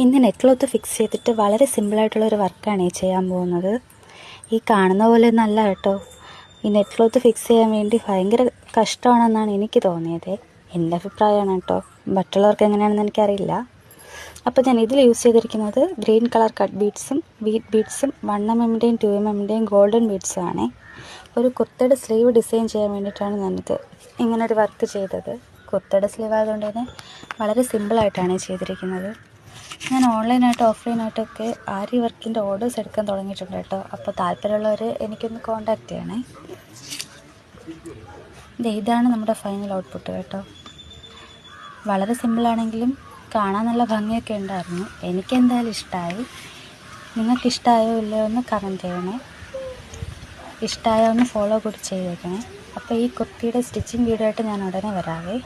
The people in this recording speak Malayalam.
ഇന്ന് നെറ്റിലൊത്ത് ഫിക്സ് ചെയ്തിട്ട് വളരെ സിമ്പിളായിട്ടുള്ളൊരു വർക്കാണ് ഈ ചെയ്യാൻ പോകുന്നത്. ഈ കാണുന്ന പോലെ ഒന്നല്ല കേട്ടോ. ഈ നെറ്റിലൊത്ത് ഫിക്സ് ചെയ്യാൻ വേണ്ടി ഭയങ്കര കഷ്ടമാണെന്നാണ് എനിക്ക് തോന്നിയത്. എൻ്റെ അഭിപ്രായമാണ് കേട്ടോ, മറ്റുള്ളവർക്ക് എങ്ങനെയാണെന്ന് എനിക്കറിയില്ല. അപ്പോൾ ഞാൻ ഇതിൽ യൂസ് ചെയ്തിരിക്കുന്നത് ഗ്രീൻ കളർ കട്ട് ബീഡ്സും വീറ്റ് ബീഡ്സും 1mm-ൻ്റെയും 2mm-ൻ്റെയും ഗോൾഡൻ ബീഡ്സും ആണ്. ഒരു കുർത്തയുടെ സ്ലീവ് ഡിസൈൻ ചെയ്യാൻ വേണ്ടിയിട്ടാണ് ഞാനിത് ഇങ്ങനൊരു വർക്ക് ചെയ്തത്. കുർത്തയുടെ സ്ലീവ് ആയതുകൊണ്ട് തന്നെ വളരെ സിമ്പിളായിട്ടാണ് ചെയ്തിരിക്കുന്നത്. ഞാൻ ഓൺലൈനായിട്ട് ഓഫ്ലൈനായിട്ടൊക്കെ ആരി വർക്കിൻ്റെ ഓർഡേഴ്സ് എടുക്കാൻ തുടങ്ങിയിട്ടുണ്ട് കേട്ടോ. അപ്പോൾ താല്പര്യമുള്ളവർ എനിക്കൊന്ന് കോൺടാക്റ്റ് ചെയ്യണേ. ഇതാണ് നമ്മുടെ ഫൈനൽ ഔട്ട്പുട്ട് കേട്ടോ. വളരെ സിമ്പിളാണെങ്കിലും കാണാൻ നല്ല ഭംഗിയൊക്കെ ഉണ്ടായിരുന്നു. എനിക്കെന്തായാലും ഇഷ്ടമായി. നിങ്ങൾക്കിഷ്ടമായോ ഇല്ലയോ ഒന്ന് കമൻറ്റ് ചെയ്യണേ. ഇഷ്ടമായോ ഒന്ന് ഫോളോ കൂടി ചെയ്തേക്കണേ. അപ്പോൾ ഈ കുർത്തിയുടെ സ്റ്റിച്ചിങ് വീഡിയോ ആയിട്ട് ഞാൻ ഉടനെ വരാവേ.